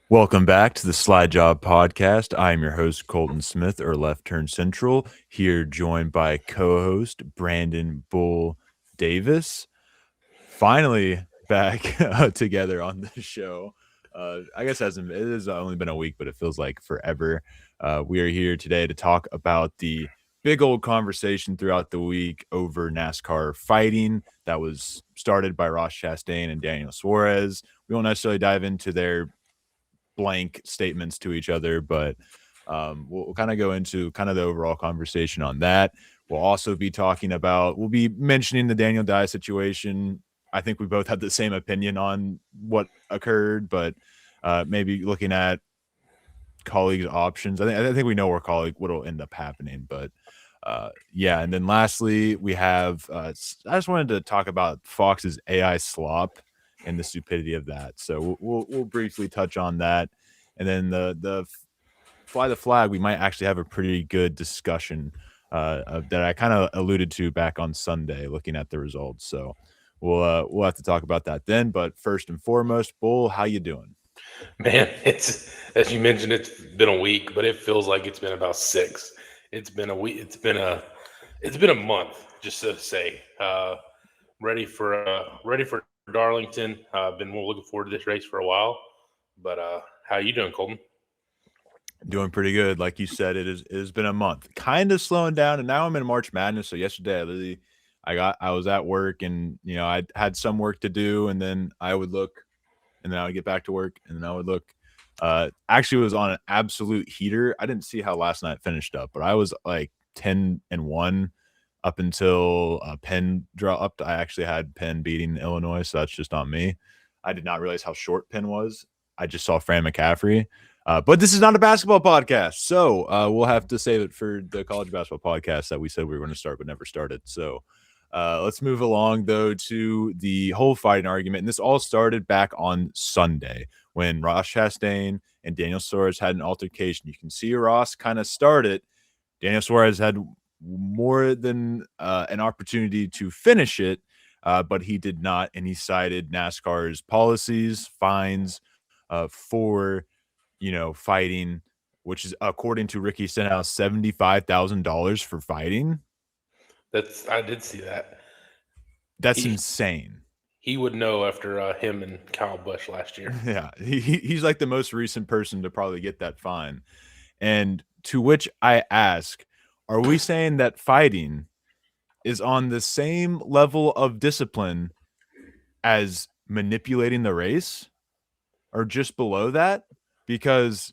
Welcome back to the Slide Job Podcast. I am your host, Colton Smith, or Left Turn Central, here joined by co host Brandon Bull Davis. Finally back together on the show. I guess it has only been a week, but it feels like forever. We are here today to talk about the big old conversation throughout the week over NASCAR fighting that was started by Ross Chastain and Daniel Suarez. We won't necessarily dive into their blank statements to each other, but we'll kind of go into kind of the overall conversation on that. We'll be mentioning the Daniel Dye situation. I think we both had the same opinion on what occurred, but maybe looking at colleagues' options. I think we know what'll end up happening, but yeah. And then lastly, we have. I just wanted to talk about Fox's AI slop and the stupidity of that. So we'll briefly touch on that, and then the fly the flag. We might actually have a pretty good discussion that I kind of alluded to back on Sunday, looking at the results. So we'll have to talk about that then. But first and foremost, Bull, how you doing? Man, it's as you mentioned, it's been a week, but it feels like it's been about six. It's been a week. It's been a month, just to say. Ready for Darlington. I've been looking forward to this race for a while. But how you doing, Colton? Doing pretty good. Like you said, it has been a month. Kind of slowing down, and now I'm in March Madness. So yesterday I was at work, and I had some work to do, and then I would look, and then I would get back to work, and then I would look. Actually, it was on an absolute heater. I didn't see how last night finished up, but I was like 10-1 up until Penn dropped. I actually had Penn beating Illinois, so that's just on me. I did not realize how short Penn was. I just saw Fran McCaffrey. But this is not a basketball podcast, so we'll have to save it for the college basketball podcast that we said we were going to start but never started. So let's move along, though, to the whole fighting argument. And this all started back on Sunday when Ross Chastain and Daniel Suarez had an altercation. You can see Ross kind of started. Daniel Suarez had more than an opportunity to finish it, but he did not, and he cited NASCAR's policies, fines for fighting, which is according to Ricky Stenhouse, $75,000 for fighting. I did see that. That's He insane. he would know after him and Kyle Busch last year. Yeah, he's like the most recent person to probably get that fine. And to which I ask, are we saying that fighting is on the same level of discipline as manipulating the race, or just below that? Because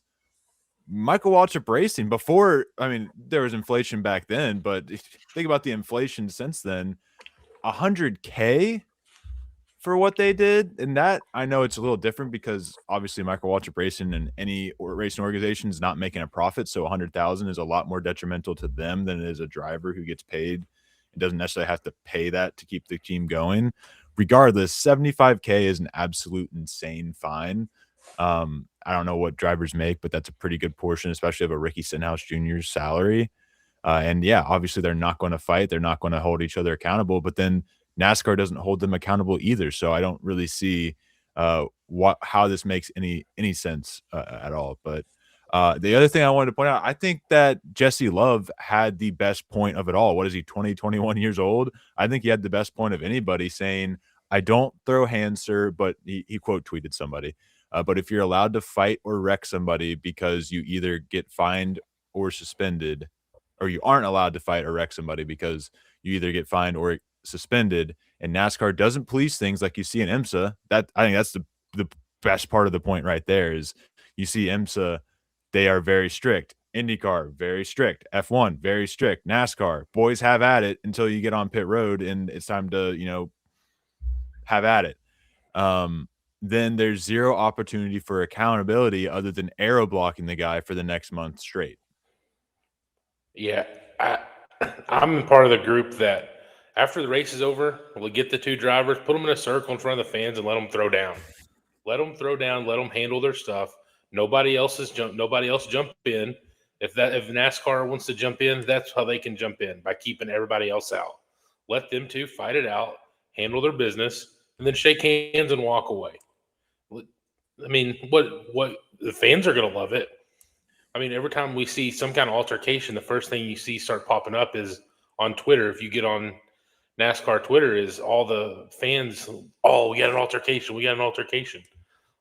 Michael Waltrip Racing before, I mean, there was inflation back then, but think about the inflation since then. 100K for what they did, and that I know it's a little different because obviously Michael Waltrip Racing and any racing organization is not making a profit, so 100,000 is a lot more detrimental to them than it is a driver who gets paid and doesn't necessarily have to pay that to keep the team going. Regardless, 75K is an absolute insane fine. I don't know what drivers make, but that's a pretty good portion, especially of a Ricky Stenhouse Jr.'s salary. And yeah, obviously they're not going to fight. They're not going to hold each other accountable. But then NASCAR doesn't hold them accountable either. So I don't really see how this makes any sense at all. But the other thing I wanted to point out, I think that Jesse Love had the best point of it all. What is he, 20, 21 years old? I think he had the best point of anybody saying, I don't throw hands, sir, but he quote tweeted somebody. But if you're allowed to fight or wreck somebody because you either get fined or suspended, or you aren't allowed to fight or wreck somebody because you either get fined or suspended, and NASCAR doesn't police things like you see in IMSA, that I think that's the best part of the point right there is you see IMSA, they are very strict. IndyCar, very strict. F1, very strict. NASCAR, boys have at it until you get on pit road and it's time to, have at it. Then there's zero opportunity for accountability other than aero blocking the guy for the next month straight. Yeah, I, I'm part of the group that after the race is over, we'll get the two drivers, put them in a circle in front of the fans, and let them throw down. Let them throw down. Let them handle their stuff. Nobody else jump in. If NASCAR wants to jump in, that's how they can jump in by keeping everybody else out. Let them two fight it out, handle their business, and then shake hands and walk away. I mean, what the fans are going to love it. I mean, every time we see some kind of altercation, the first thing you see start popping up is on Twitter. If you get on NASCAR Twitter, is all the fans, oh, we got an altercation. We got an altercation.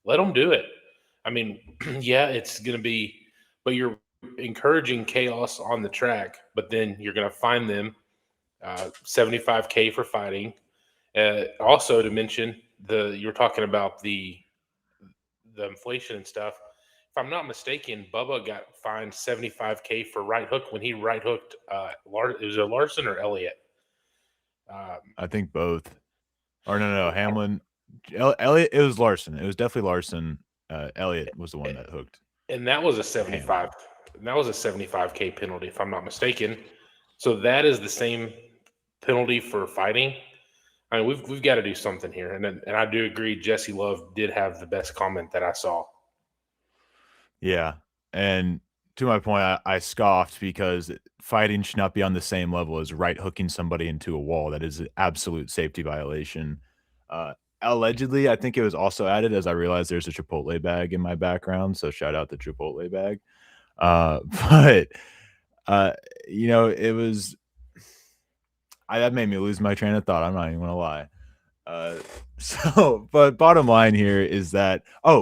Let them do it. I mean, yeah, it's going to be, but you're encouraging chaos on the track, but then you're going to find them $75K for fighting. Also, to mention you're talking about the inflation and stuff. If I'm not mistaken, Bubba got fined $75K for right hook when he right hooked. Was it Larson or Elliott? I think both. Or no, Hamlin, Elliott. It was Larson. It was definitely Larson. Elliott was the one that hooked And that was a Hamlin. 75. And that was a 75K penalty, if I'm not mistaken. So that is the same penalty for fighting. I mean, we've got to do something here, and I do agree. Jesse Love did have the best comment that I saw. Yeah, and to my point, I scoffed because fighting should not be on the same level as right hooking somebody into a wall. That is an absolute safety violation. Uh, Allegedly, I think it was also added as I realized there's a Chipotle bag in my background, so shout out the Chipotle bag. But uh, it was that made me lose my train of thought. I'm not even gonna lie. Uh, but bottom line here is that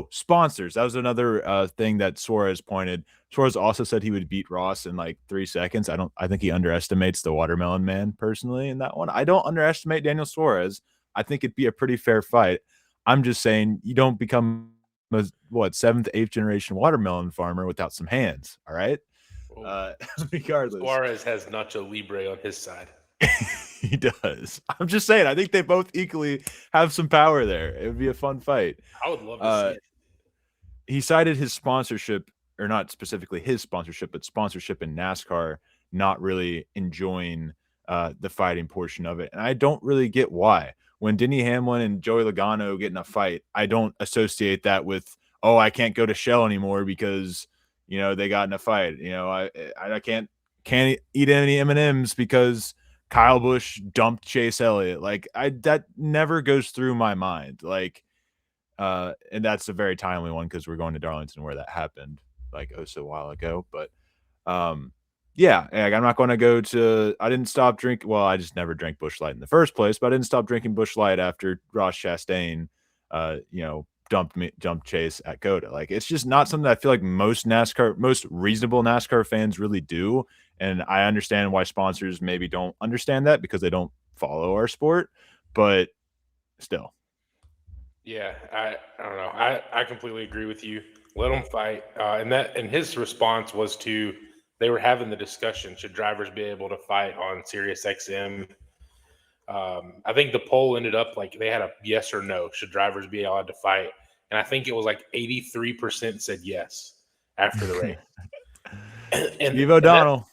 sponsors. That was another thing that Suarez pointed. Suarez also said he would beat Ross in like 3 seconds. I think he underestimates the Watermelon Man personally in that one. I don't underestimate Daniel Suarez. I think it'd be a pretty fair fight. I'm just saying you don't become a seventh, eighth generation watermelon farmer without some hands. All right. Well, Regardless. Suarez has Nacho Libre on his side. He does. I'm just saying, I think they both equally have some power there. It would be a fun fight. I would love to see it. He cited his sponsorship, or not specifically his sponsorship, but sponsorship in NASCAR, not really enjoying the fighting portion of it. And I don't really get why. When Denny Hamlin and Joey Logano get in a fight, I don't associate that with, oh, I can't go to Shell anymore because, they got in a fight. I can't eat any M&Ms because Kyle Busch dumped Chase Elliott. Like that never goes through my mind. Like, and that's a very timely one because we're going to Darlington where that happened like so a while ago. But yeah, like, I'm not going to go to. I didn't stop drinking. Well, I just never drank Busch Light in the first place, but I didn't stop drinking Busch Light after Ross Chastain, dumped Chase at Coda. Like it's just not something that I feel like most reasonable NASCAR fans really do. And I understand why sponsors maybe don't understand that because they don't follow our sport, but still. Yeah, I don't know. I completely agree with you. Let them fight. And his response was they were having the discussion: should drivers be able to fight on Sirius XM? I think the poll ended up like they had a yes or no. Should drivers be allowed to fight? And I think it was like 83% said yes after the race. and Steve O'Donnell.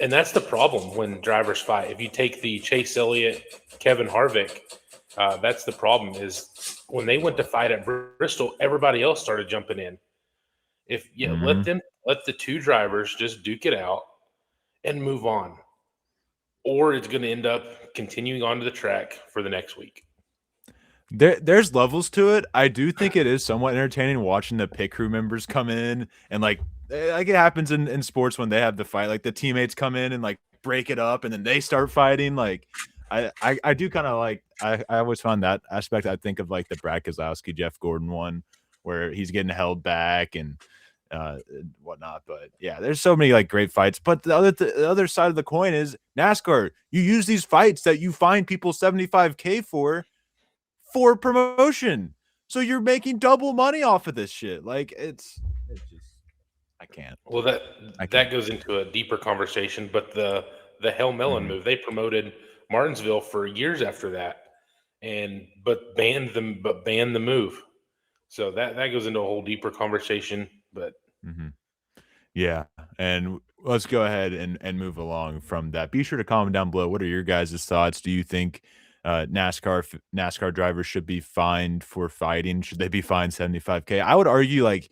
And that's the problem when drivers fight. If you take the Chase Elliott, Kevin Harvick, that's the problem is when they went to fight at Bristol, everybody else started jumping in. Let the two drivers just duke it out and move on. Or it's going to end up continuing onto the track for the next week. There's levels to it. I do think it is somewhat entertaining watching the pit crew members come in and like it happens in sports when they have the fight. Like the teammates come in and like break it up and then they start fighting. Like I do kind of like I always found that aspect. I think of like the Brad Keselowski, Jeff Gordon one where he's getting held back and whatnot. But yeah, there's so many like great fights. But the other side of the coin is NASCAR. You use these fights that you find people $75K for promotion. So you're making double money off of this shit. Like it's just I can't. Well, that goes into a deeper conversation, but the Hell Melon move, they promoted Martinsville for years after that, but banned the move. So that goes into a whole deeper conversation. But yeah, and let's go ahead and move along from that. Be sure to comment down below. What are your guys' thoughts? Do you think NASCAR drivers should be fined for fighting? Should they be fined $75K? I would argue like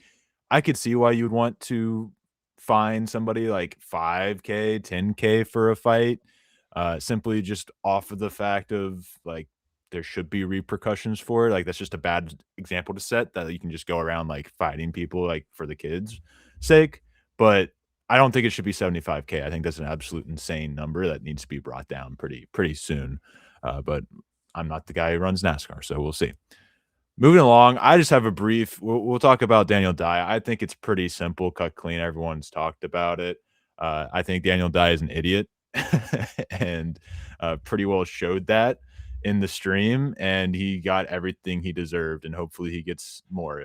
I could see why you would want to fine somebody like 5K, 10K for a fight, simply just off of the fact of like there should be repercussions for it. Like that's just a bad example to set that you can just go around like fighting people like for the kids' sake. But I don't think it should be 75K. I think that's an absolute insane number that needs to be brought down pretty soon. But I'm not the guy who runs NASCAR, so we'll see. Moving along, I just have a brief. We'll talk about Daniel Dye. I think it's pretty simple, cut clean. Everyone's talked about it. I think Daniel Dye is an idiot, and pretty well showed that in the stream. And he got everything he deserved, and hopefully he gets more.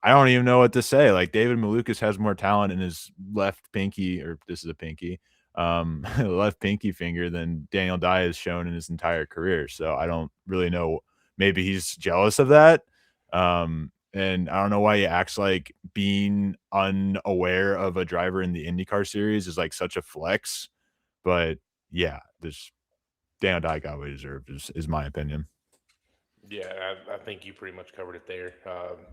I don't even know what to say. Like David Malukas has more talent in his left pinky, or this is a pinky, left pinky finger than Daniel Dye has shown in his entire career. So I don't really know. Maybe he's jealous of that. And I don't know why he acts like being unaware of a driver in the IndyCar series is like such a flex. But yeah, this Daniel Dye got what he deserved, is my opinion. Yeah, I think you pretty much covered it there.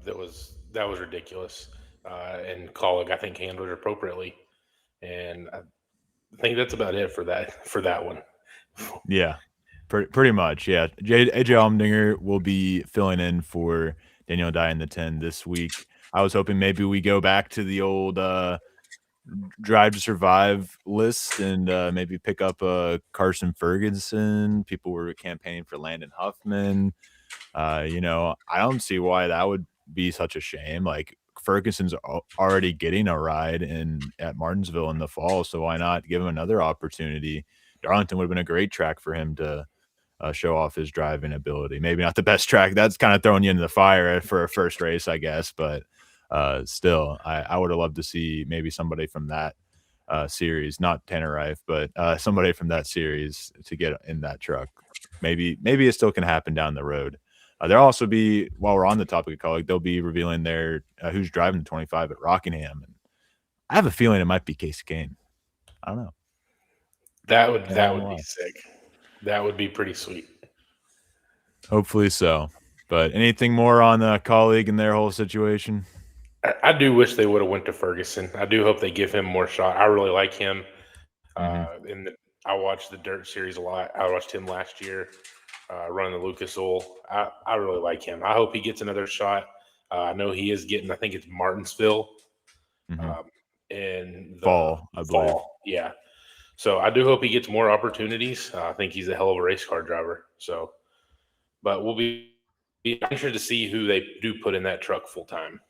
That was ridiculous, and Colleague I think handled it appropriately, and I think that's about it for that one. Yeah, pretty much. Yeah, AJ Allmendinger will be filling in for Daniel Dye in the 10 this week. I was hoping maybe we go back to the old Drive to Survive list and maybe pick up Carson Ferguson. People were campaigning for Landon Huffman. You know, I don't see why that would be such a shame. Like Ferguson's already getting a ride at Martinsville in the fall, so why not give him another opportunity? Darlington would have been a great track for him to show off his driving ability. Maybe not the best track. That's kind of throwing you into the fire for a first race, I guess. But still, I would have loved to see maybe somebody from that series, not Tanner Reif, but somebody from that series to get in that truck. Maybe it still can happen down the road. There'll also be, while we're on the topic of Colleague, they'll be revealing their who's driving the 25 at Rockingham, and I have a feeling it might be Casey Kane. I don't know. That would be sick. That would be pretty sweet. Hopefully so. But anything more on the Colleague and their whole situation? I do wish they would have went to Ferguson. I do hope they give him more shot. I really like him. I watched the Dirt Series a lot. I watched him last year running the Lucas Oil. I really like him. I hope he gets another shot. I know he is getting. I think it's Martinsville in the fall, I believe. Yeah. So I do hope he gets more opportunities. I think he's a hell of a race car driver. So, but we'll be interested to see who they do put in that truck full time.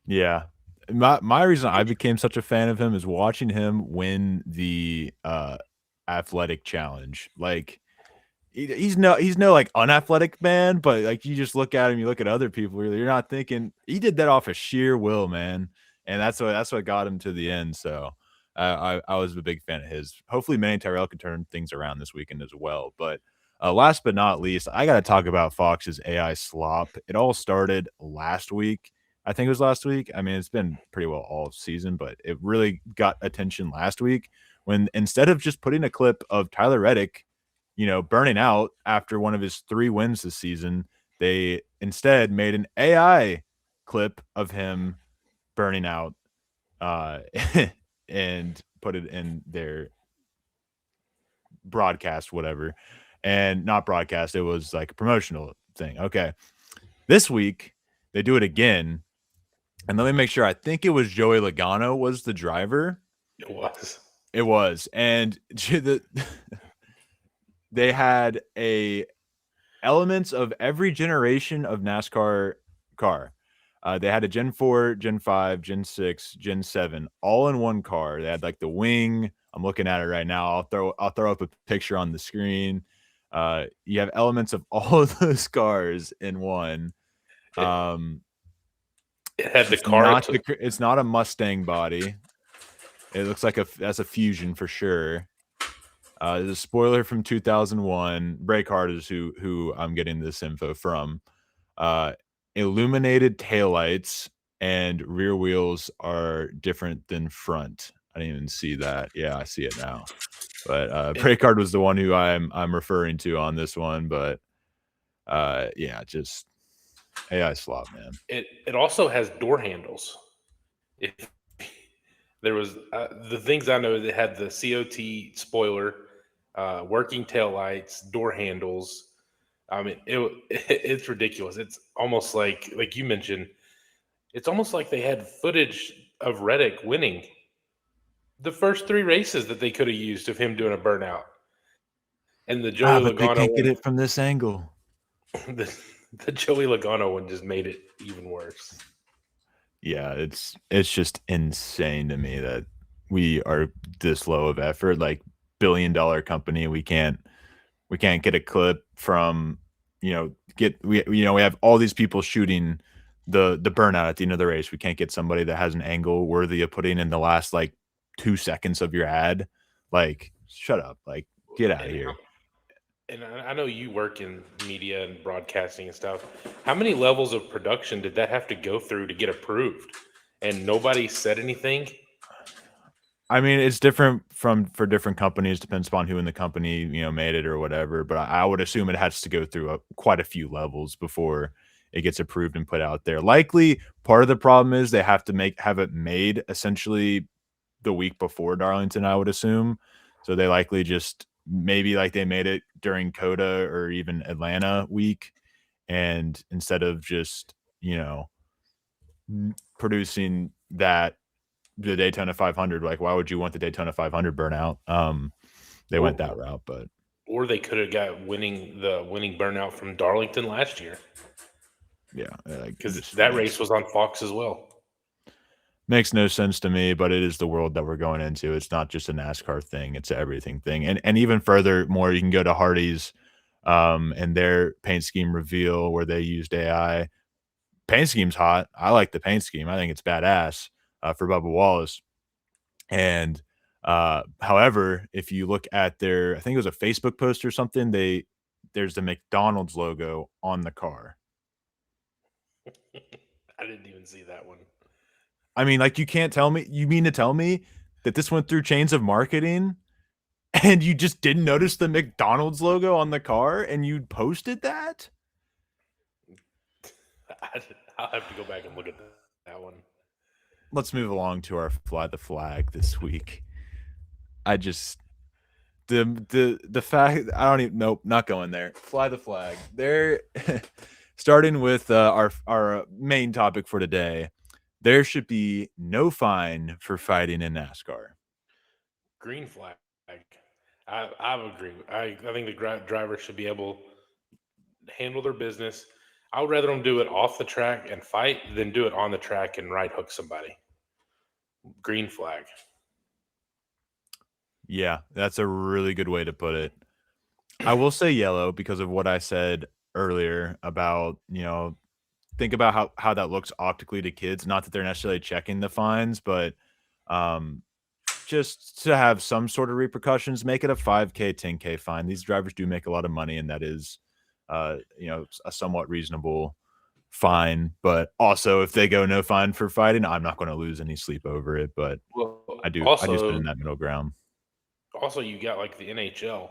Yeah. My reason I became such a fan of him is watching him win the athletic challenge. Like he's no like unathletic man, but like you just look at him, you look at other people, you're not thinking he did that off of sheer will, man. And that's what got him to the end. So I was a big fan of his. Hopefully Manny Tyrell can turn things around this weekend as well. But last but not least, I got to talk about Fox's AI slop. It all started last week. I think it was last week. I mean, it's been pretty well all season, but it really got attention last week when instead of just putting a clip of Tyler Reddick, you know, burning out after one of his 3 wins this season, they instead made an AI clip of him burning out and put it in their broadcast, whatever. And not broadcast, it was like a promotional thing. Okay. This week, they do it again. And let me make sure. I think it was Joey Logano was the driver. It was. And they had elements of every generation of NASCAR car. They had a Gen 4, Gen 5, Gen 6, Gen 7, all in one car. They had like the wing. I'm looking at it right now. I'll throw up a picture on the screen. You have elements of all of those cars in one. It had the car. It's not a Mustang body. It looks like that's a Fusion for sure. There's a spoiler from 2001. Brake Hard is who I'm getting this info from. Illuminated taillights and rear wheels are different than front. I didn't even see that. Yeah, I see it now. But Brake Hard was the one who I'm referring to on this one. But yeah, just AI slop, man. It also has door handles. If there was the things I know that had the COT spoiler working tail lights, door handles. I mean, it's ridiculous. It's almost like you mentioned, it's almost like they had footage of Reddick winning the first three races that they could have used of him doing a burnout. And the Joey But they Logano can't get one, it from this angle. the Joey Logano one just made it even worse. Yeah, it's just insane to me that we are this low of effort. Like billion-dollar company, we can't get a clip from we have all these people shooting the burnout at the end of the race. We can't get somebody that has an angle worthy of putting in the last like 2 seconds of your ad. Like, shut up. Like, get out of And here. I know you work in media and broadcasting and stuff. How many levels of production did that have to go through to get approved? And nobody said anything? I mean, it's different for different companies, depends upon who in the company, made it or whatever, but I would assume it has to go through quite a few levels before it gets approved and put out there. Likely, part of the problem is they have to have it made essentially the week before Darlington, I would assume. So they likely just maybe like they made it during COTA or even Atlanta week, and instead of just, producing the Daytona 500. Like, why would you want the Daytona 500 burnout? They went that Or route, but or they could have got the winning burnout from Darlington last year, yeah, like because just that race was on Fox as well. makes no sense to me. But it is the world that we're going into. It's not just a NASCAR thing; it's an everything thing. And even further, more you can go to Hardy's, and their paint scheme reveal where they used AI. Paint scheme's hot. I like the paint scheme. I think it's badass for Bubba Wallace. And however, if you look at I think it was a Facebook post or something, there's the McDonald's logo on the car. I didn't even see that one. I mean, like, you mean to tell me that this went through chains of marketing and you just didn't notice the McDonald's logo on the car and you posted that? I'll have to go back and look at that one. Let's move along to our fly the flag this week. I just the fact I don't even nope, not going there. Fly the flag. They're starting with our main topic for today. There should be no fine for fighting in NASCAR. Green flag. I agree. I think the driver should be able to handle their business. I would rather them do it off the track and fight than do it on the track and right hook somebody. Green flag. Yeah, that's a really good way to put it. I will say yellow because of what I said earlier about, think about how that looks optically to kids. Not that they're necessarily checking the fines, but um, just to have some sort of repercussions, make it a 5K, 10K fine. These drivers do make a lot of money, and that is, a somewhat reasonable fine. But also, if they go no fine for fighting, I'm not going to lose any sleep over it. But Well, I do spin in that middle ground. also you got like the NHL.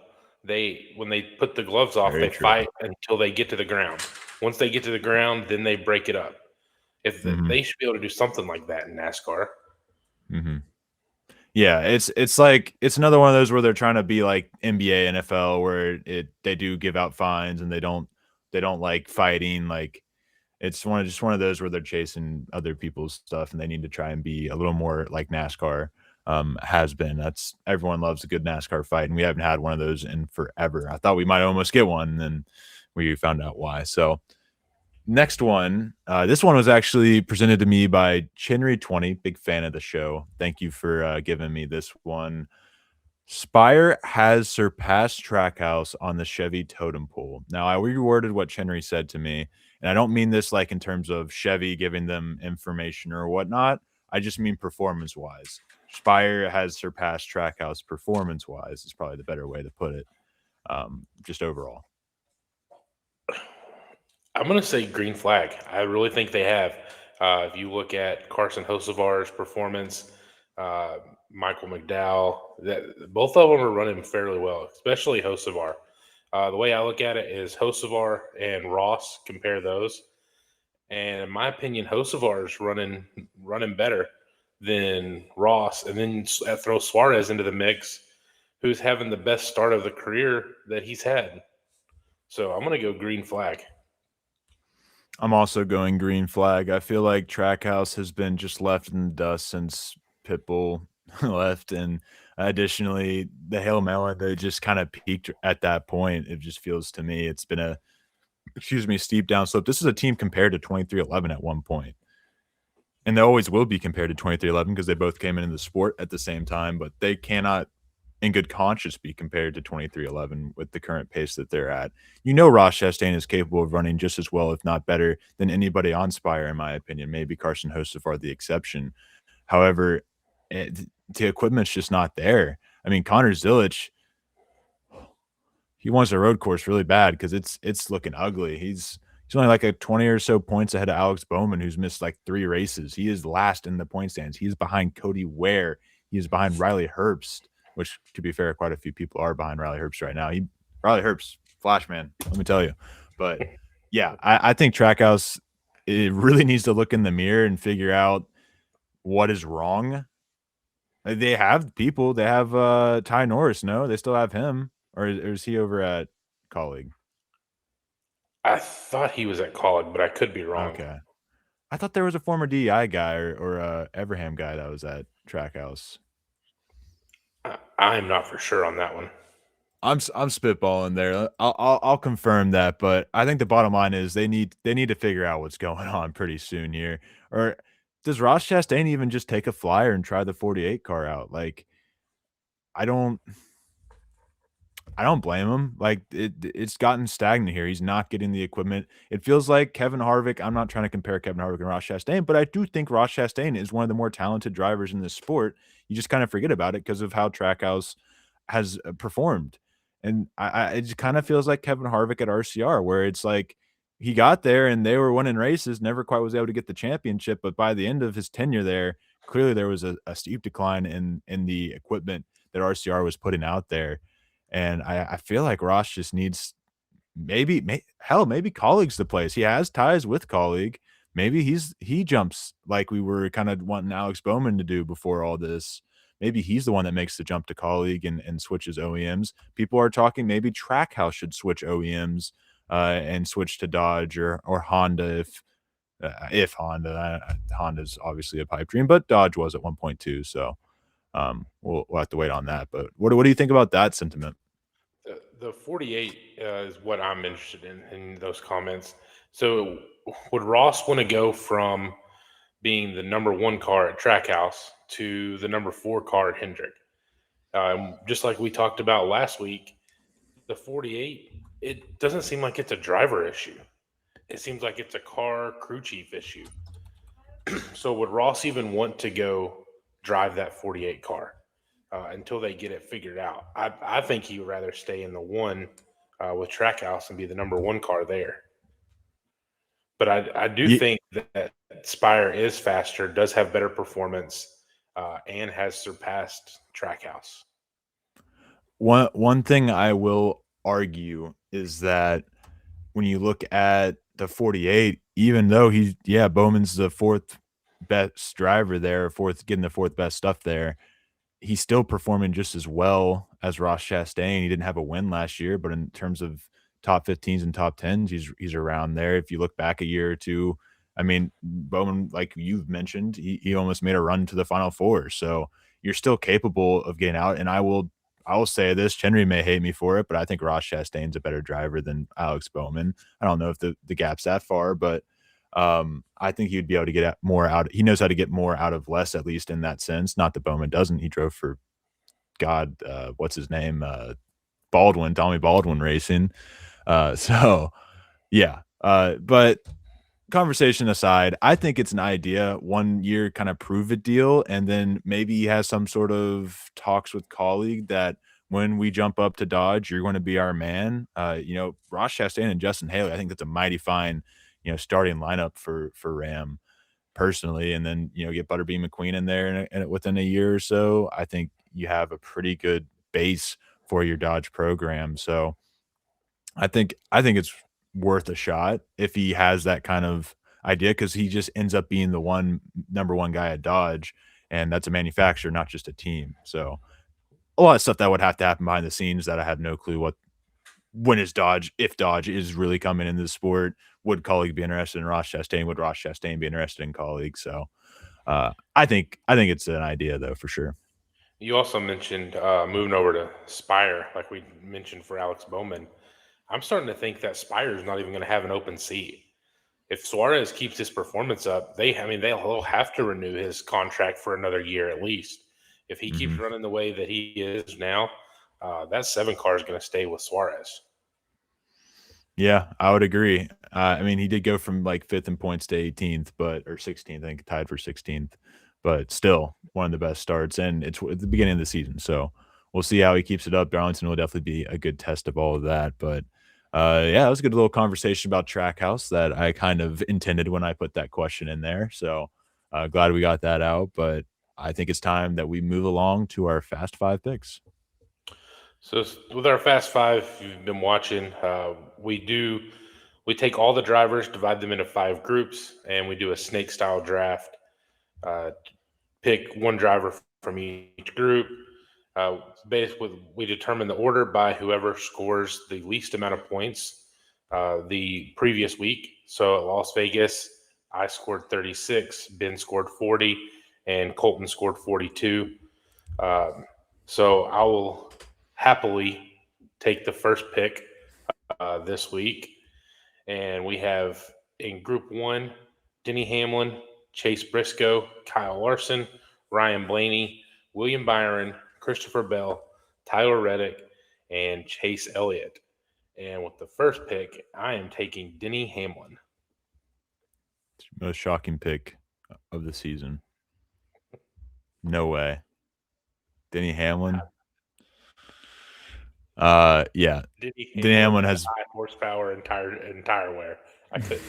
When they put the gloves off, Very they true. fight until they get to the ground. Once they get to the ground, then they break it up. If Hmm. they should be able to do something like that in NASCAR. Hmm. Yeah, it's like it's another one of those where they're trying to be like NBA, NFL, where they do give out fines and they don't like fighting. Like, it's one of those where they're chasing other people's stuff and they need to try and be a little more like NASCAR has been. That's Everyone loves a good NASCAR fight, and we haven't had one of those in forever. I thought we might almost get one, and then we found out why. So next one, this one was actually presented to me by Chinry20, big fan of the show. Thank you for giving me this one. Spire has surpassed Trackhouse on the Chevy totem pole. Now, I reworded what Chenry said to me, and I don't mean this like in terms of Chevy giving them information or whatnot. I just mean performance wise. Spire has surpassed Trackhouse performance wise, is probably the better way to put it, just overall. I'm going to say green flag. I really think they have. If you look at Carson Hocevar's performance, uh, Michael McDowell, both of them are running fairly well, especially Hocevar. The way I look at it is Hocevar and Ross, compare those. And in my opinion, Hocevar is running better than Ross. And then throw Suarez into the mix, who's having the best start of the career that he's had. So I'm going to go green flag. I'm also going green flag. I feel like Trackhouse has been just left in the dust since Pitbull left, and additionally, the Hail Melon, they just kind of peaked at that point. It just feels to me it's been a steep down slope. This is a team compared to 2311 at one point, and they always will be compared to 2311 because they both came into the sport at the same time, but they cannot in good conscience be compared to 2311 with the current pace that they're at. You know, Ross Chastain is capable of running just as well, if not better, than anybody on Spire, in my opinion. Maybe Carson Hocevar the exception. However, the equipment's just not there. I mean, Connor Zilic, he wants a road course really bad because it's looking ugly. He's only like a 20 or so points ahead of Alex Bowman, who's missed like 3 races. He is last in the point stands. He's behind Cody Ware. He is behind Riley Herbst, which, to be fair, quite a few people are behind Riley Herbst right now. Riley Herbst, flash man, let me tell you. But yeah, I think Trackhouse, it really needs to look in the mirror and figure out what is wrong. They have people. They have Ty Norris. No, they still have him, or is he over at Colleague? I thought he was at college, but I could be wrong. Okay. I thought there was a former DEI guy or a Everham guy that was at Trackhouse. I'm not for sure on that one. I'm spitballing there. I'll confirm that, but I think the bottom line is they need to figure out what's going on pretty soon here. Or does Ross Chastain even just take a flyer and try the 48 car out? Like, I don't blame him. Like it's gotten stagnant here. He's not getting the equipment. It feels like Kevin Harvick. I'm not trying to compare Kevin Harvick and Ross Chastain, but I do think Ross Chastain is one of the more talented drivers in this sport. You just kind of forget about it because of how Trackhouse has performed. And it just kind of feels like Kevin Harvick at RCR, where it's like he got there and they were winning races, never quite was able to get the championship. But by the end of his tenure there, clearly there was a steep decline in the equipment that RCR was putting out there. And I feel like Ross just needs maybe Colleague's the place. He has ties with Colleague. Maybe he jumps like we were kind of wanting Alex Bowman to do before all this. Maybe he's the one that makes the jump to Colleague and switches OEMs. People are talking maybe Trackhouse should switch OEMs and switch to Dodge or Honda if Honda. Honda's obviously a pipe dream, but Dodge was at one point too. So we'll have to wait on that. But what do you think about that sentiment? The 48 is what I'm interested in those comments. So would Ross want to go from being the number 1 car at Trackhouse to the number 4 car at Hendrick? Just like we talked about last week, the 48, it doesn't seem like it's a driver issue. It seems like it's a car crew chief issue. So would Ross even want to go drive that 48 car until they get it figured out? I think he would rather stay in the 1 with Trackhouse and be the number 1 car there. But I do think that Spire is faster, does have better performance, and has surpassed Trackhouse. One thing I will argue is that when you look at the 48, even though Bowman's the 4th best driver there, getting the 4th best stuff there, he's still performing just as well as Ross Chastain. He didn't have a win last year, but in terms of top 15s and top 10s, he's around there. If you look back a year or two, I mean, Bowman, like you've mentioned, he almost made a run to the Final Four. So you're still capable of getting out. And I will say this, Chenry may hate me for it, but I think Ross Chastain's a better driver than Alex Bowman. I don't know if the gap's that far, but I think he'd be able to get more out. He knows how to get more out of less, at least in that sense. Not that Bowman doesn't. He drove for what's his name? Tommy Baldwin Racing. So yeah. But conversation aside, I think it's an idea. 1 year kind of prove it deal, and then maybe he has some sort of talks with Colleague that when we jump up to Dodge, you're going to be our man. Ross Chastain and Justin Haley, I think that's a mighty fine, starting lineup for Ram personally. And then, get Butterbean McQueen in there and within a year or so, I think you have a pretty good base for your Dodge program. So I think it's worth a shot if he has that kind of idea, because he just ends up being the number one guy at Dodge, and that's a manufacturer, not just a team. So a lot of stuff that would have to happen behind the scenes that I have no clue what when is Dodge, if Dodge is really coming into the sport. Would Colleague be interested in Ross Chastain? Would Ross Chastain be interested in Colleague? So I think it's an idea though for sure. You also mentioned moving over to Spire, like we mentioned for Alex Bowman. I'm starting to think that Spire is not even going to have an open seat. If Suarez keeps his performance up, I mean, they'll have to renew his contract for another year at least. If he keeps Mhm. running the way that he is now, that 7 car is going to stay with Suarez. Yeah, I would agree. I mean, he did go from like 5th in points to 18th, but or 16th, I think tied for 16th, but still one of the best starts, and it's at the beginning of the season, so we'll see how he keeps it up. Darlington will definitely be a good test of all of that, but yeah, it was a good little conversation about Trackhouse that I kind of intended when I put that question in there. So glad we got that out, but I think it's time that we move along to our Fast Five picks. So with our Fast Five, if you've been watching, we take all the drivers, divide them into 5 groups, and we do a snake style draft. Uh, Pick one driver from each group. Basically, we determine the order by whoever scores the least amount of points the previous week. So at Las Vegas, I scored 36, Ben scored 40, and Colton scored 42. Um, so I will happily take the first pick this week. And we have in Group 1, Denny Hamlin, Chase Briscoe, Kyle Larson, Ryan Blaney, William Byron, Christopher Bell, Tyler Reddick, and Chase Elliott. And with the first pick, I am taking Denny Hamlin. Most shocking pick of the season. No way. Denny Hamlin. Yeah. Denny Denny Hamlin Hamlin with the has high horsepower and tire wear. I couldn't.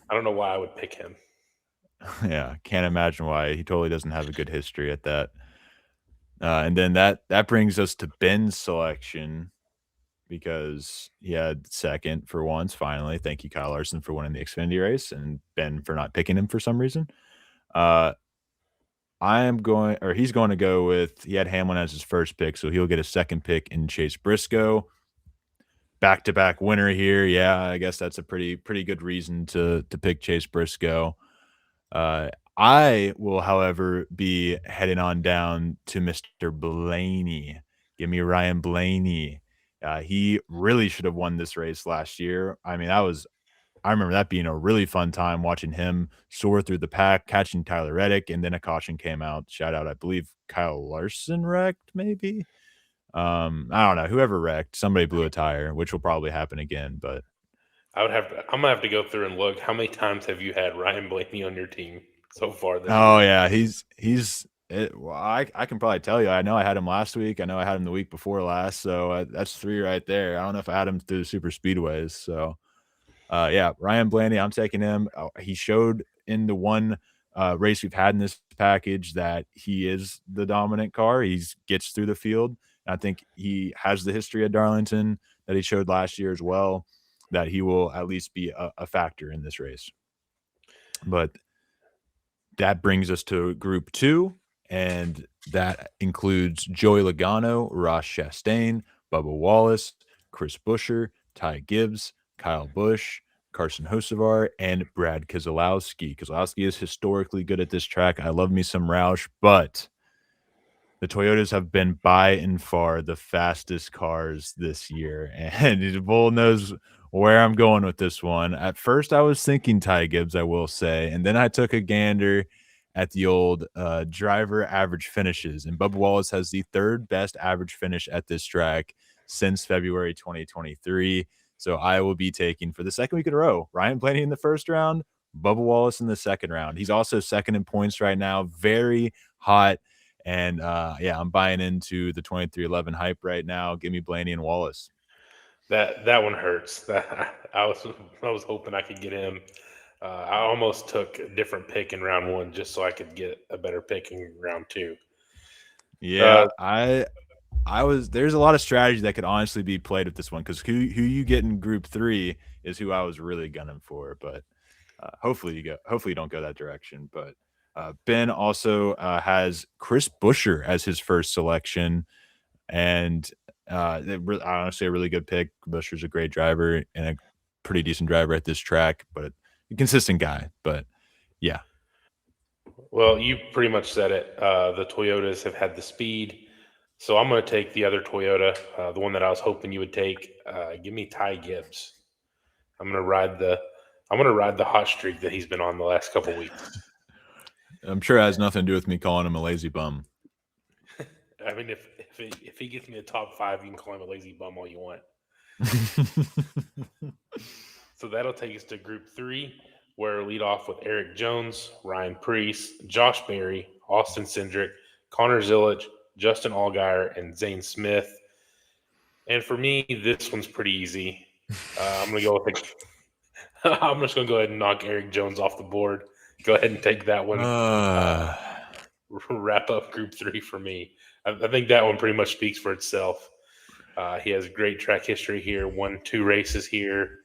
I don't know why I would pick him. yeah, can't imagine why he totally doesn't have a good history at that. And then that brings us to Ben's selection because he had second for once finally. Thank you, Kyle Larson, for winning the Xfinity race, and Ben for not picking him for some reason. Uh, I am going, or he's going to go with. He had Hamlin as his first pick, so he'll get a second pick in Chase Briscoe. Back to back winner here. Yeah, I guess that's a pretty good reason to pick Chase Briscoe. I will, however, be heading on down to Mr. Blaney. Give me Ryan Blaney. He really should have won this race last year. I mean, I remember that being a really fun time watching him soar through the pack, catching Tyler Reddick, and then a caution came out. Shout out, I believe Kyle Larson wrecked, maybe. I don't know. Whoever wrecked, somebody blew a tire, which will probably happen again. But I'm gonna have to go through and look. How many times have you had Ryan Blaney on your team so far this oh year? yeah, well, I can probably tell you. I know I had him last week. I know I had him the week before last. So that's three right there. I don't know if I had him through the super speedways. So yeah, Ryan Blaney, I'm taking him. He showed in the one race we've had in this package that he is the dominant car. He gets through the field. And I think he has the history at Darlington that he showed last year as well. That he will at least be a factor in this race. But that brings us to Group 2, and that includes Joey Logano, Ross Chastain, Bubba Wallace, Chris Buescher, Ty Gibbs, Kyle Busch, Carson Hocevar, and Brad Keselowski. Keselowski is historically good at this track. I love me some Roush, but the Toyotas have been by and far the fastest cars this year, and Bull knows where I'm going with this one. At first, I was thinking Ty Gibbs, I will say, and then I took a gander at the old driver average finishes, and Bubba Wallace has the third best average finish at this track since February 2023. So I will be taking for the second week in a row Ryan Blaney in the first round, Bubba Wallace in the second round. He's also second in points right now, very hot. And yeah, I'm buying into the 2311 hype right now. Give me Blaney and Wallace. That one hurts. I was hoping I could get him. I almost took a different pick in round 1 just so I could get a better pick in round 2. Yeah, I was there's a lot of strategy that could honestly be played with this one because who you get in group 3 is who I was really gunning for. But hopefully you don't go that direction. But Ben also has Chris Buescher as his first selection. and honestly a really good pick. Busher's a great driver and a pretty decent driver at this track, but a consistent guy. But yeah, Well, you pretty much said it. The Toyotas have had the speed, so I'm going to take the other Toyota, the one that I was hoping you would take. Give me Ty Gibbs. I'm going to ride the hot streak that he's been on the last couple weeks. I'm sure it has nothing to do with me calling him a lazy bum. I mean, if he gets me a top 5, you can call him a lazy bum all you want. So that'll take us to Group 3, where we lead off with Eric Jones, Ryan Preece, Josh Berry, Austin Cindric, Connor Zillage, Justin Allgaier, and Zane Smith. And for me, this one's pretty easy. I'm gonna go with I'm just gonna go ahead and knock Eric Jones off the board. Go ahead and take that one. Uh, wrap up Group 3 for me. I think that one pretty much speaks for itself. He has great track history here. Won 2 races here.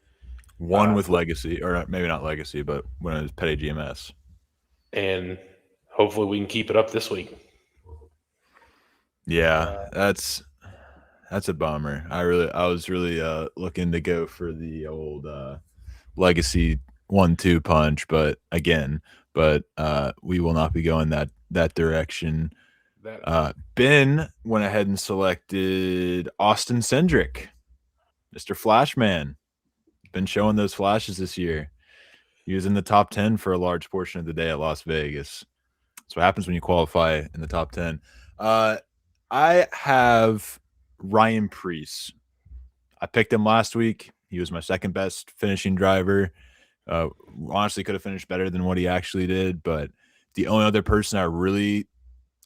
One with legacy, or maybe not legacy, but when it was Petty GMS. And hopefully we can keep it up this week. Yeah, that's a bummer. I was really looking to go for the old legacy 1-2 punch, but we will not be going that direction. Ben went ahead and selected Austin Cindric, Mr. Flashman. Been showing those flashes this year. He was in the top 10 for a large portion of the day at Las Vegas. That's what happens when you qualify in the top 10. I have Ryan Preece. I picked him last week. He was my second best finishing driver. Honestly, could have finished better than what he actually did, but the only other person I really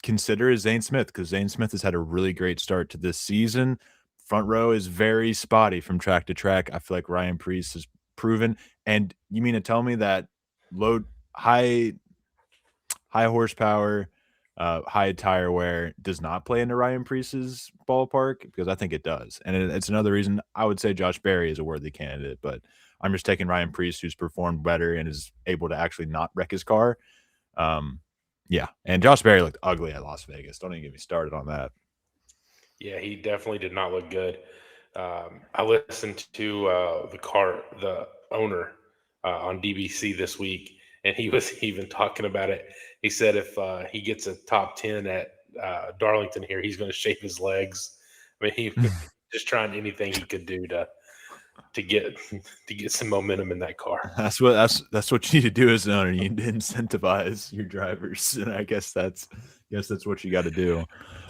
consider is Zane Smith, because Zane Smith has had a really great start to this season. Front row is very spotty from track to track. I feel like Ryan Preece has proven. And you mean to tell me that high horsepower, high tire wear does not play into Ryan Preece's ballpark? Because I think it does. And it's another reason I would say Josh Berry is a worthy candidate, but I'm just taking Ryan Preece, who's performed better and is able to actually not wreck his car. Yeah, and Josh Berry looked ugly at Las Vegas. Don't even get me started on that. Yeah, he definitely did not look good. I listened to the owner on DBC this week, and he was even talking about it. He said if he gets a top 10 at Darlington here, he's going to shave his legs. I mean, he was just trying anything he could do to get some momentum in that car. That's what you need to do as an owner. You need to incentivize your drivers, and I guess that's what you got to do.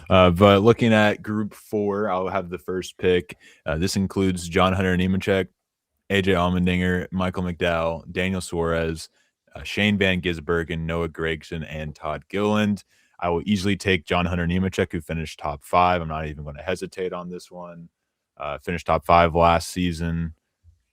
But looking at Group 4, I'll have the first pick. This includes John Hunter Nemechek, AJ Allmendinger, Michael McDowell, Daniel Suarez, Shane Van Gisbergen, Noah Gragson, and Todd Gilliland. I will easily take John Hunter Nemechek, who finished top 5. I'm not even going to hesitate on this one. Finished top 5 last season,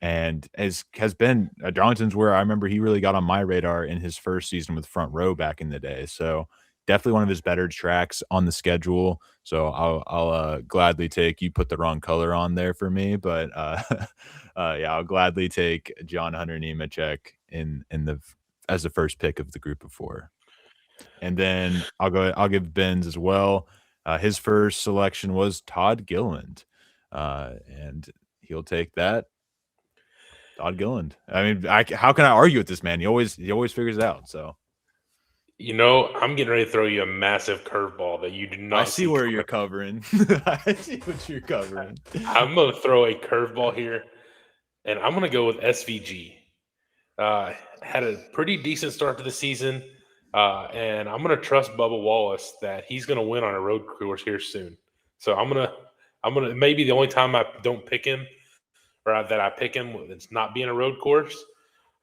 and has been Darlington's where I remember he really got on my radar in his first season with Front Row back in the day. So definitely one of his better tracks on the schedule. So I'll gladly take. You put the wrong color on there for me, but yeah, I'll gladly take John Hunter Nemechek as the first pick of the group of 4. And then I'll give Ben's as well. His first selection was Todd Gilliland, and he'll take that. Todd Gilliland. I mean, how can I argue with this man? He always figures it out. So, I'm getting ready to throw you a massive curveball that you do not. I see where you're covering. I see what you're covering. I'm going to throw a curveball here, and I'm going to go with SVG. Had a pretty decent start to the season, and I'm going to trust Bubba Wallace that he's going to win on a road course here soon. So I'm gonna maybe the only time I don't pick him, or that I pick him, it's not being a road course,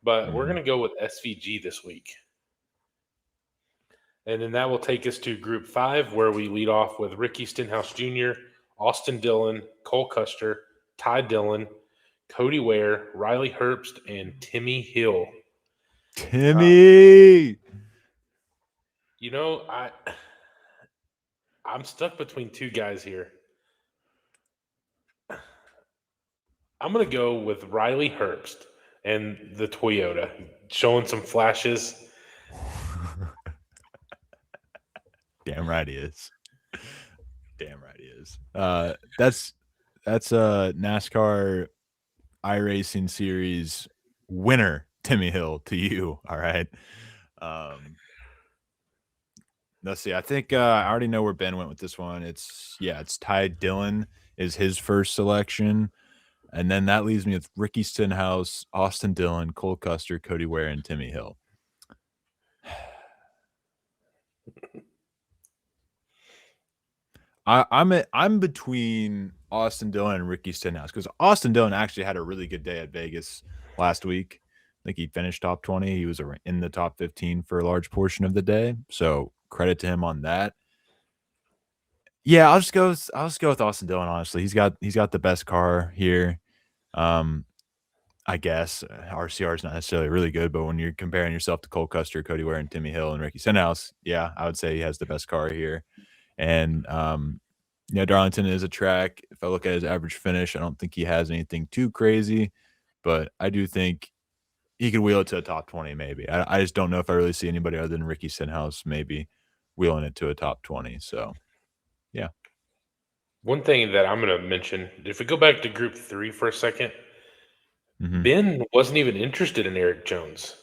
but we're going to go with SVG this week. And then that will take us to Group 5, where we lead off with Ricky Stenhouse Jr., Austin Dillon, Cole Custer, Ty Dillon, Cody Ware, Riley Herbst, and Timmy Hill. Timmy! I'm stuck between 2 guys here. I'm going to go with Riley Herbst and the Toyota, showing some flashes. Damn right he is. is. That's a NASCAR iRacing series winner, Timmy Hill, to you. All right. Let's see. I think I already know where Ben went with this one. It's Ty Dillon is his first selection. And then that leaves me with Ricky Stenhouse, Austin Dillon, Cole Custer, Cody Ware, and Timmy Hill. I'm between Austin Dillon and Ricky Stenhouse because Austin Dillon actually had a really good day at Vegas last week. I think he finished top 20. He was in the top 15 for a large portion of the day. So credit to him on that. Yeah, I'll just go with Austin Dillon, honestly. He's got the best car here. I guess RCR is not necessarily really good, but when you're comparing yourself to Cole Custer, Cody Ware, and Timmy Hill and Ricky Stenhouse, yeah, I would say he has the best car here. And Darlington is a track. If I look at his average finish, I don't think he has anything too crazy, but I do think he could wheel it to a top 20 maybe. I just don't know if I really see anybody other than Ricky Stenhouse maybe wheeling it to a top 20. So, yeah. One thing that I'm going to mention, if we go back to Group 3 for a second, Mhm. Ben wasn't even interested in Eric Jones.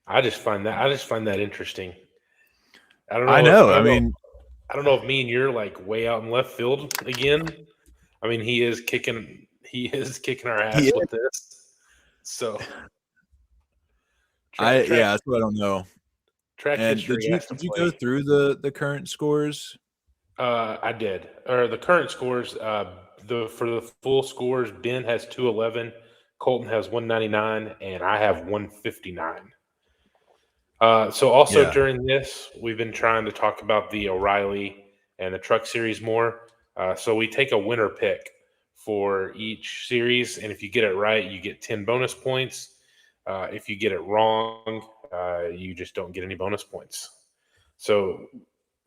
I just find that interesting. I don't know. I know. I mean, I don't know if me and you're like way out in left field again. I mean, he is kicking our ass with this. So, that's what I don't know. Track And history. did you go through the current scores? I did. Or the current scores. For the full scores, Ben has 211, Colton has 199, and I have 159. So also during this, we've been trying to talk about the O'Reilly and the Truck Series more. So we take a winner pick for each series, and if you get it right, you get 10 bonus points. If you get it wrong, you just don't get any bonus points. So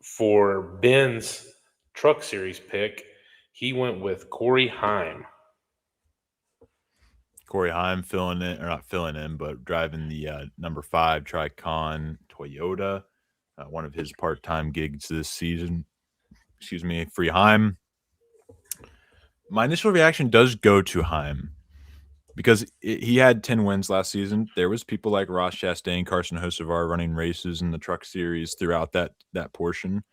for Ben's Truck Series pick, he went with Corey Heim. Corey Heim filling in, or not filling in, but driving the number 5 Tricon Toyota, one of his part-time gigs this season. Excuse me, free Heim. My initial reaction does go to Heim because he had 10 wins last season. There was people like Ross Chastain, Carson Hocevar running races in the Truck Series throughout that portion,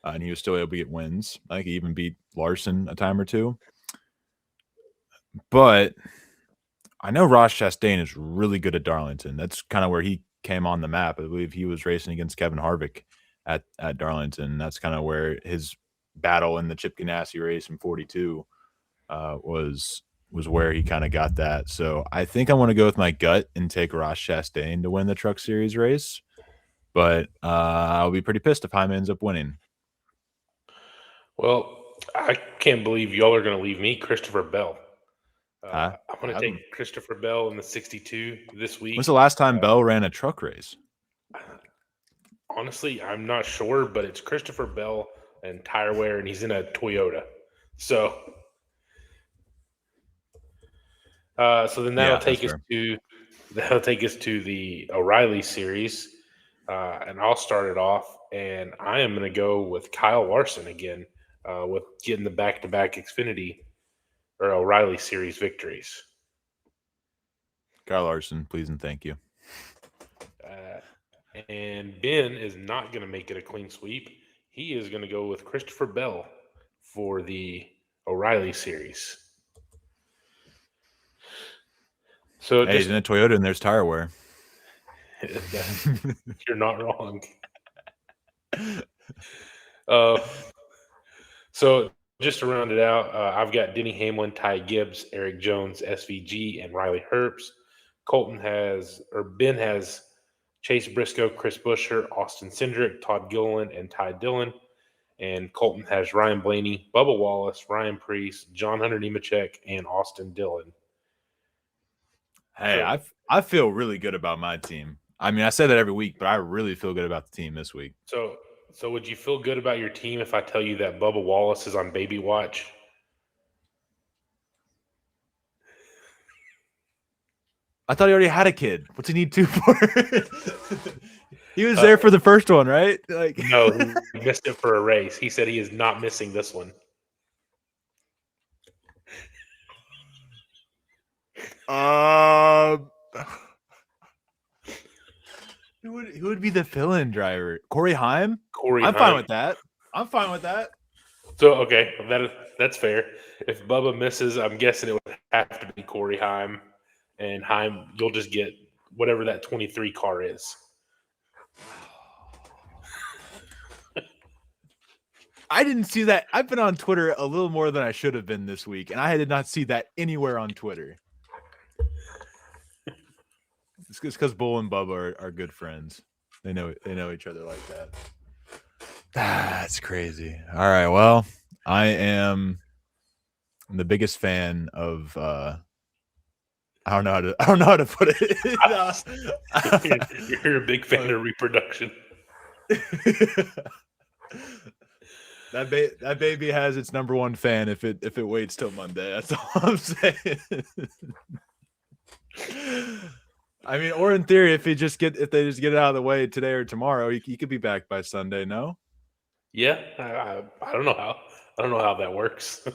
and he was still able to get wins. I think he even beat Larson a time or two. But I know Ross Chastain is really good at Darlington. That's kind of where he came on the map. I believe he was racing against Kevin Harvick at Darlington. That's kind of where his battle in the Chip Ganassi race in 42 was where he kind of got that. So I think I want to go with my gut and take Ross Chastain to win the Truck Series race. But I'll be pretty pissed if Heim ends up winning. Well, I can't believe y'all are going to leave me Christopher Bell. I'm going to take Christopher Bell in the 62 this week. When's the last time Bell ran a truck race? Honestly, I'm not sure, but it's Christopher Bell and tire wear, and he's in a Toyota. So then that'll take us to the O'Reilly series, and I'll start it off. And I am going to go with Kyle Larson again, with getting the back-to-back Xfinity or O'Reilly series victories. Kyle Larson, please and thank you. And Ben is not going to make it a clean sweep. He is going to go with Christopher Bell for the O'Reilly series. So he's in a Toyota and there's tire wear. You're not wrong. So just to round it out, I've got Denny Hamlin, Ty Gibbs, Eric Jones, SVG, and Riley Herbst. Ben has Chase Briscoe, Chris Buescher, Austin Cindric, Todd Gilliland, and Ty Dillon. And Colton has Ryan Blaney, Bubba Wallace, Ryan Preece, John Hunter Nemechek, and Austin Dillon. Hey, I feel really good about my team. I mean, I say that every week, but I really feel good about the team this week. So would you feel good about your team if I tell you that Bubba Wallace is on baby watch? I thought he already had a kid. What's he need 2 for? He was there for the first one, right? No, he missed it for a race. He said he is not missing this one. Um, who would be the fill-in driver? Corey Haim? Corey I'm fine Heim. with that. I'm fine with that. So okay, that's fair. If Bubba misses, I'm guessing it would have to be Corey Heim, and Heim, you'll just get whatever that 23 car is. I didn't see that. I've been on Twitter a little more than I should have been this week, and I did not see that anywhere on Twitter. It's because Bull and Bubba are good friends. They know each other like that. That's crazy. All right, well, I'm the biggest fan of I don't know how to put it. You're a big fan of reproduction. That baby has its number one fan if it waits till Monday. That's all I'm saying. I mean, or in theory, if they just get it out of the way today or tomorrow, he could be back by Sunday. No, Yeah, I don't know how that works.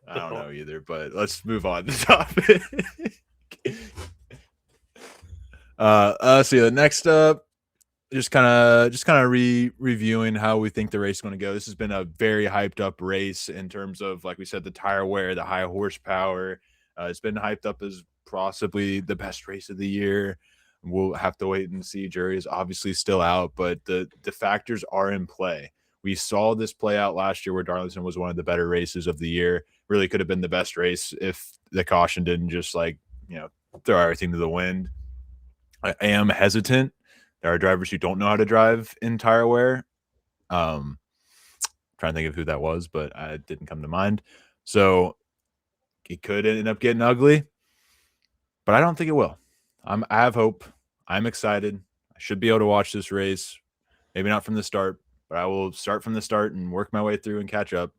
I don't know either. But let's move on to the topic. So yeah, next up, just kind of reviewing how we think the race is going to go. This has been a very hyped up race in terms of, like we said, the tire wear, the high horsepower. It's been hyped up as possibly the best race of the year. We'll have to wait and see. Jury is obviously still out, but the factors are in play. We saw this play out last year where Darlington was one of the better races of the year. Really could have been the best race if the caution didn't just throw everything to the wind. I am hesitant. There are drivers who don't know how to drive in tire wear. Trying to think of who that was, but it didn't come to mind. So it could end up getting ugly, but I don't think it will. I have hope. I'm excited. I should be able to watch this race. Maybe not from the start, but I will start from the start and work my way through and catch up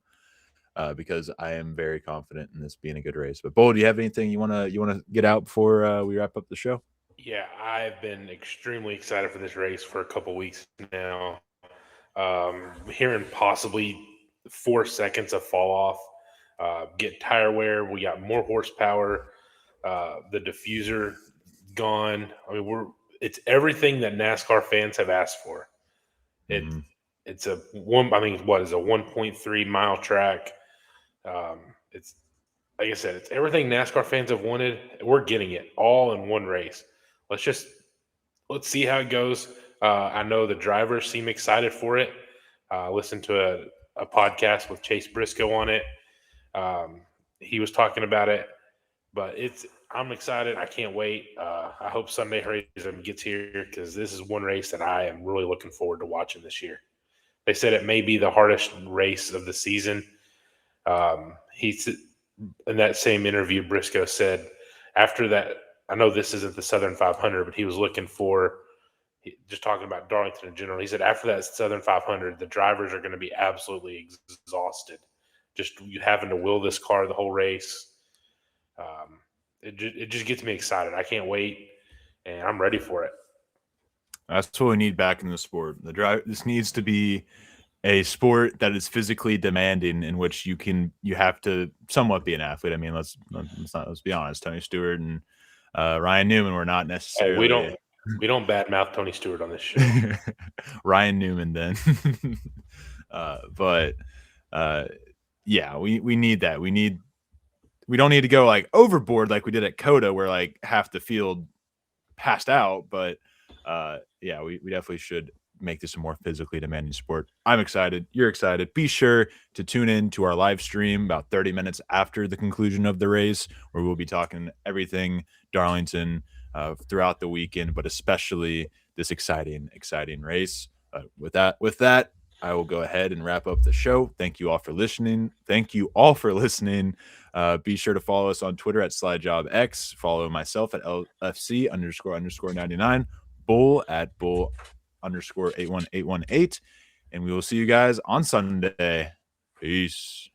because I am very confident in this being a good race. But Bo, do you have anything you wanna get out before we wrap up the show? Yeah, I've been extremely excited for this race for a couple weeks now. Hearing possibly 4 seconds of fall off, get tire wear. We got more horsepower. The diffuser gone. I mean, it's everything that NASCAR fans have asked for. It's a 1.3 mile track. It's like I said, it's everything NASCAR fans have wanted. We're getting it all in one race. Let's see how it goes. I know the drivers seem excited for it. Listened to a podcast with Chase Briscoe on it. He was talking about it, but I'm excited. I can't wait. I hope Sunday Horizon gets here because this is one race that I am really looking forward to watching this year. They said it may be the hardest race of the season. In that same interview, Briscoe said after that, I know this isn't the Southern 500, but he was looking for, just talking about Darlington in general. He said after that Southern 500, the drivers are going to be absolutely exhausted. Just having to will this car the whole race. It just gets me excited. I can't wait, and I'm ready for it. That's what we need back in the sport. This needs to be a sport that is physically demanding, in which you have to somewhat be an athlete. I mean, let's be honest. Tony Stewart and Ryan Newman were not necessarily. Hey, we don't badmouth Tony Stewart on this show. Ryan Newman, then. Yeah, we need that. We don't need to go like overboard like we did at Coda, where like half the field passed out. But yeah, we definitely should make this a more physically demanding sport. I'm excited. You're excited. Be sure to tune in to our live stream about 30 minutes after the conclusion of the race, where we'll be talking everything Darlington throughout the weekend, but especially this exciting race. With that, I will go ahead and wrap up the show. Thank you all for listening. Be sure to follow us on Twitter at SlideJobX. Follow myself at LFC__99. Bull at Bull_81818. And we will see you guys on Sunday. Peace.